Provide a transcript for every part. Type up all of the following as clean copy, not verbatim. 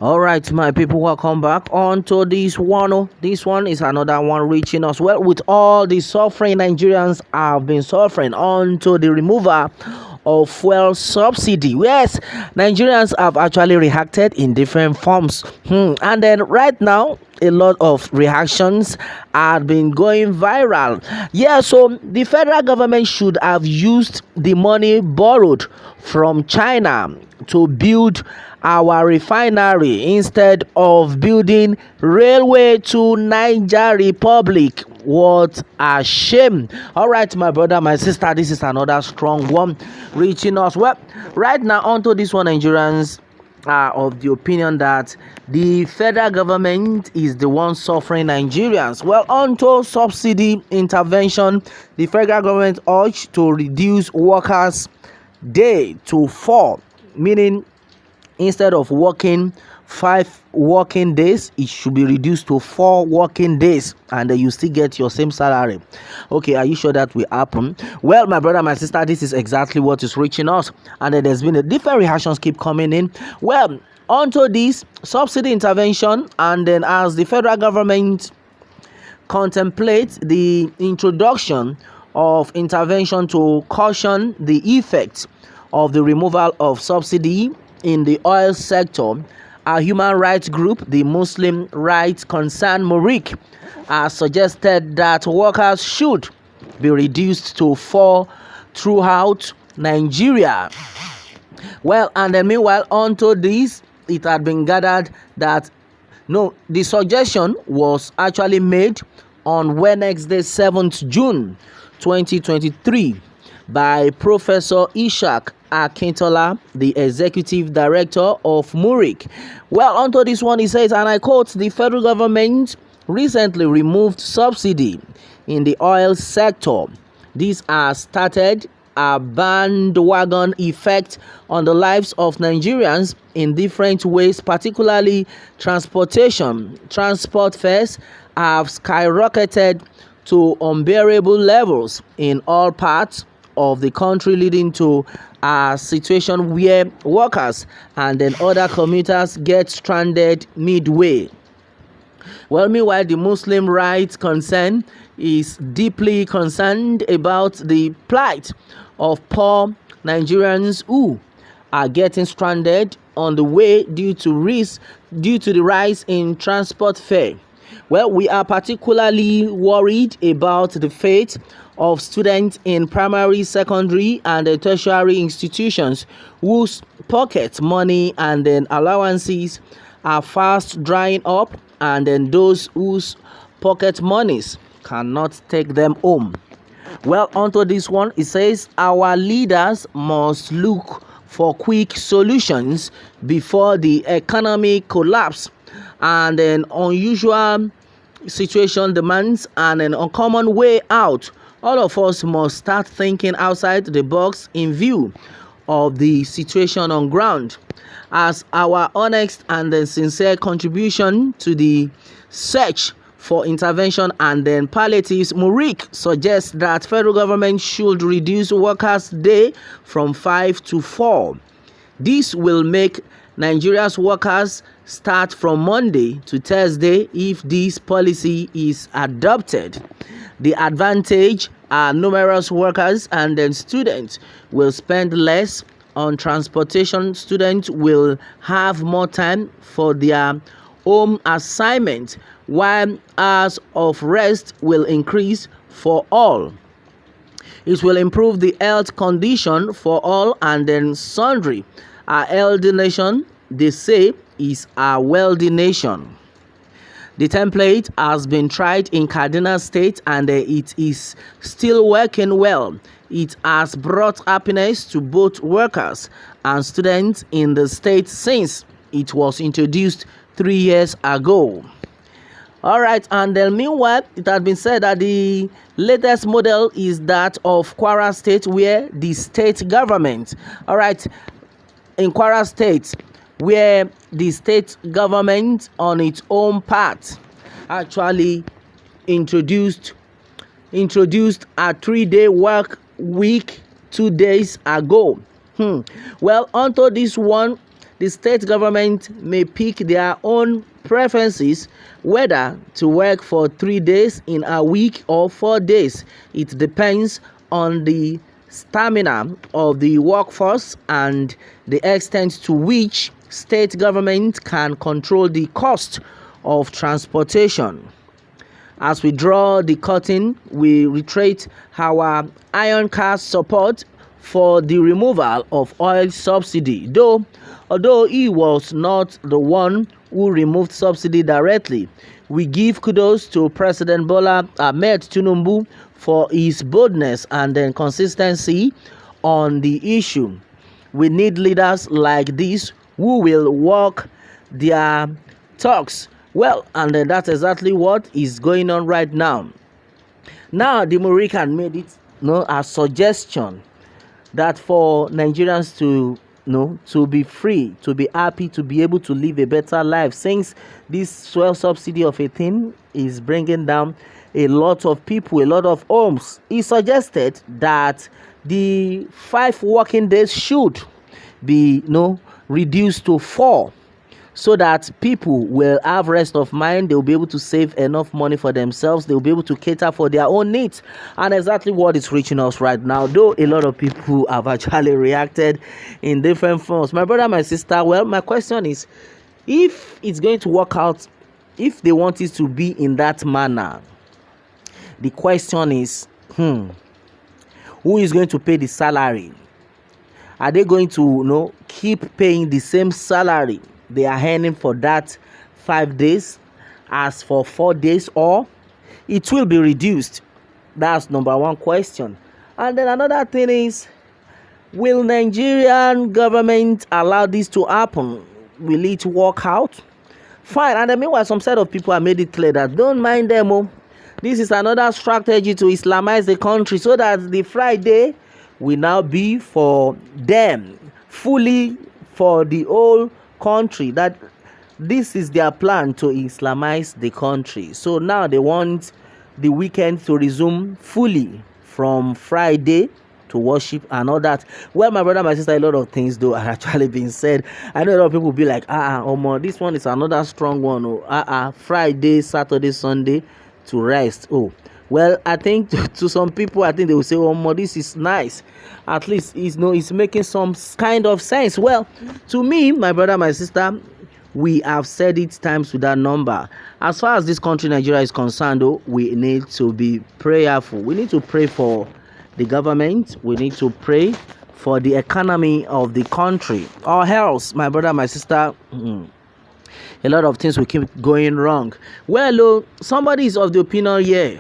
All right, my people, welcome back on to this one. Oh, this one is another one reaching us. Well, with all the suffering Nigerians have been suffering on to the removal of fuel subsidy. Yes, Nigerians have actually reacted in different forms. And then right now, a lot of reactions have been going viral. Yeah, so the federal government should have used the money borrowed from China to build our refinery instead of building railway to Niger Republic. What a shame. All right, my brother, my sister, this is another strong one reaching us. Well, right now, onto this one, Nigerians are of the opinion that the federal government is the one suffering Nigerians. Well, onto subsidy intervention, the federal government urged to reduce workers' day to 4, meaning instead of working 5 working days, it should be reduced to 4 working days, and then you still get your same salary. Okay, are you sure that will happen? Well, my brother, my sister, this is exactly what is reaching us, and then there's been a different reactions keep coming in. Well, onto this subsidy intervention, and then as the federal government contemplates the introduction of intervention to caution the effects of the removal of subsidy in the oil sector, a human rights group, the Muslim Rights Concern MURIC, has suggested that workers should be reduced to 4 throughout Nigeria. Well, and then meanwhile, onto this, it had been gathered that no, the suggestion was actually made on Wednesday, 7th June 2023 by Professor Ishak Akintola, the executive director of MURIC. Well, onto this one, he says, and I quote, the federal government recently removed subsidy in the oil sector. This has started a bandwagon effect on the lives of Nigerians in different ways, particularly transportation. Transport fares have skyrocketed to unbearable levels in all parts of the country, leading to a situation where workers and then other commuters get stranded midway. Well, meanwhile, the Muslim Rights Concern is deeply concerned about the plight of poor Nigerians who are getting stranded on the way due to the rise in transport fare. Well, we are particularly worried about the fate of students in primary, secondary, and tertiary institutions whose pocket money and then allowances are fast drying up, and then those whose pocket monies cannot take them home. Well, onto this one, it says our leaders must look for quick solutions before the economic collapse, and an unusual situation demands an uncommon way out. All of us must start thinking outside the box in view of the situation on ground. As our honest and sincere contribution to the search for intervention and then palliatives, MURIC suggests that federal government should reduce workers' day from 5 to 4. This will make Nigeria's workers start from Monday to Thursday if this policy is adopted. The advantage are numerous workers and then students will spend less on transportation. Students will have more time for their home assignment, while hours of rest will increase for all. It will improve the health condition for all and then sundry. Our healthy nation, they say, is a wealthy nation. The template has been tried in Kaduna State and it is still working well. It has brought happiness to both workers and students in the state since it was introduced 3 years ago. All right, and then meanwhile, it has been said that the latest model is that of Kwara State, where the state government, all right, in Kwara State, where the state government on its own part actually introduced a 3-day work week 2 days ago. Well, onto this one, the state government may pick their own preferences whether to work for 3 days in a week or 4 days. It depends on the stamina of the workforce and the extent to which state government can control the cost of transportation. As we draw the curtain, we reiterate our iron cast support for the removal of oil subsidy. Although he was not the one who removed subsidy directly, we give kudos to President Bola Ahmed Tinubu for his boldness and then consistency on the issue. We need leaders like this who will walk their talks. Well, and that's exactly what is going on right now. Now, the Moroccan made it a suggestion that for Nigerians to be free, to be happy, to be able to live a better life, since this fuel subsidy of a thing is bringing down a lot of people, a lot of homes. He suggested that the 5 working days should be reduced to 4, so that people will have rest of mind. They'll be able to save enough money for themselves. They'll be able to cater for their own needs. And exactly what is reaching us right now, though a lot of people have actually reacted in different forms. My brother, my sister, well, my question is, if it's going to work out, if they want it to be in that manner, the question is, who is going to pay the salary? Are they going to keep paying the same salary they are earning for that 5 days as for 4 days, or it will be reduced? That's number one question. And then another thing is, will Nigerian government allow this to happen? Will it work out? Fine. And then meanwhile, some set of people have made it clear that don't mind them. This is another strategy to Islamize the country, so that the Friday will now be for them, fully for the whole country. That this is their plan to Islamize the country. So now they want the weekend to resume fully from Friday to worship and all that. Well, my brother, my sister, a lot of things though are actually being said. I know a lot of people will be like, this one is another strong one. Friday, Saturday, Sunday to rest. Well, I think to some people, I think they will say, this is nice. At least it's making some kind of sense. Well, to me, my brother, my sister, we have said it times with that number. As far as this country, Nigeria, is concerned, though, we need to be prayerful. We need to pray for the government. We need to pray for the economy of the country. Or else, my brother, my sister, a lot of things will keep going wrong. Well, somebody is of the opinion here,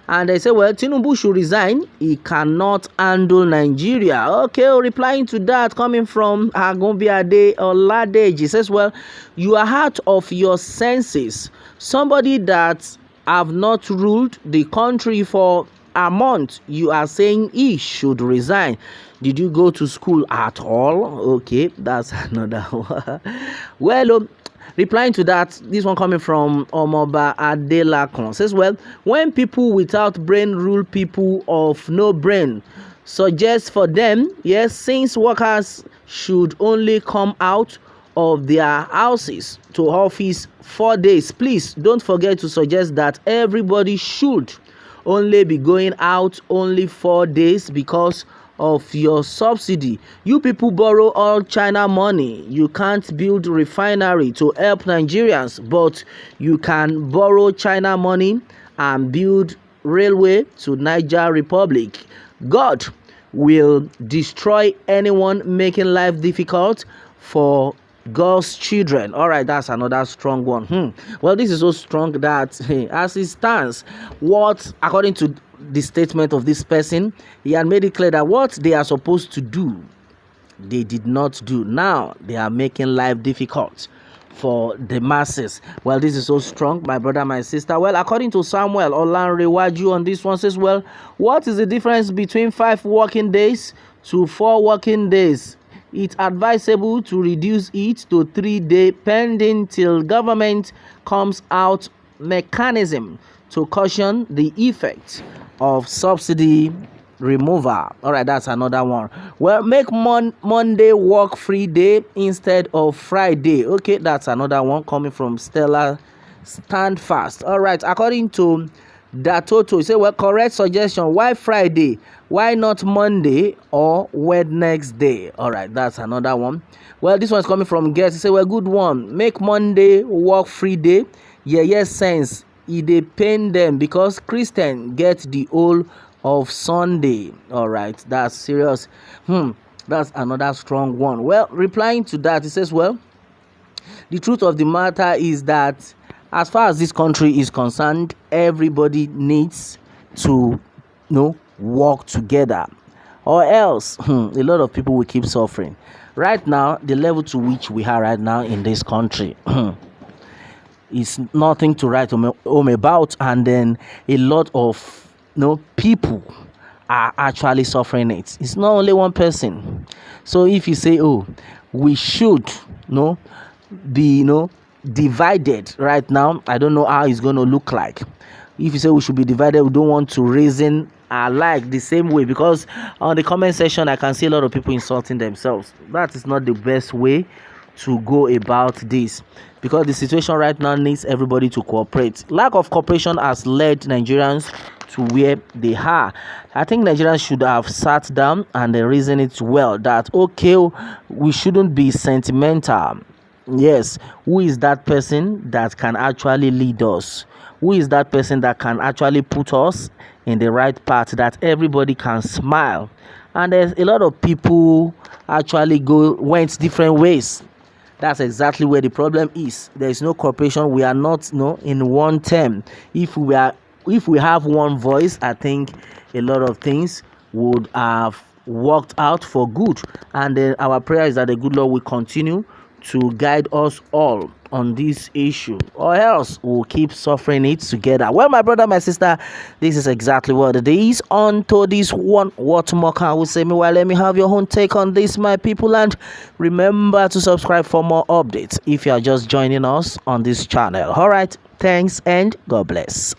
and they say, well, Tinubu should resign. He cannot handle Nigeria. Okay, replying to that, coming from Agombiade Oladeji, says, well, you are out of your senses. Somebody that have not ruled the country for a month, you are saying he should resign. Did you go to school at all? Okay, that's another one. Well, replying to that, this one coming from Omoba Adelakon, says, well, when people without brain rule people of no brain, suggest for them, yes, since workers should only come out of their houses to office 4 days, please don't forget to suggest that everybody should only be going out only 4 days because of your subsidy. You people borrow all China money. You can't build refinery to help Nigerians, but you can borrow China money and build railway to Niger Republic. God will destroy anyone making life difficult for God's children. All right, that's another strong one. Well, this is so strong that as it stands, what, according to the statement of this person, he had made it clear that what they are supposed to do, they did not do. Now they are making life difficult for the masses. Well, this is so strong, my brother, my sister. Well, according to Samuel Olanrewaju on this one, says, well, what is the difference between 5 working days to 4 working days? It's advisable to reduce it to 3 days pending till government comes out mechanism to caution the effect of subsidy remover. All right, that's another one. Well, make Monday work free day instead of Friday. Okay, that's another one coming from Stella Stand Fast. All right, according to Datoto, you say, well, correct suggestion. Why Friday? Why not Monday or Wednesday? All right, that's another one. Well, this one's coming from Guest. You say, well, good one. Make Monday work free day. Yeah, yes, sense. Dey pain them because Christian get the whole of Sunday. All right, that's serious. That's another strong one. Well, replying to that, he says, well, the truth of the matter is that as far as this country is concerned, everybody needs to work together, or else a lot of people will keep suffering. Right now, the level to which we are right now in this country is nothing to write home about, and then a lot of people are actually suffering it. It's not only one person. So if you say, oh, we should be divided right now, I don't know how it's going to look like. If you say we should be divided, we don't want to reason alike the same way, because on the comment section I can see a lot of people insulting themselves. That is not the best way to go about this, because the situation right now needs everybody to cooperate. Lack of cooperation has led Nigerians to where they are. I think Nigerians should have sat down and reason it well, that okay, we shouldn't be sentimental. Yes, who is that person that can actually lead us? Who is that person that can actually put us in the right path, that everybody can smile? And there's a lot of people actually went different ways. That's exactly where the problem is. There is no cooperation. We are not in one term. If we have one voice, I think a lot of things would have worked out for good. And then our prayer is that the good Lord will continue to guide us all on this issue, or else we'll keep suffering it together. Well, my brother, my sister, this is exactly what it is. On to this one. What more can we say? Meanwhile, let me have your own take on this, my people, and remember to subscribe for more updates if you are just joining us on this channel. All right, thanks and God bless.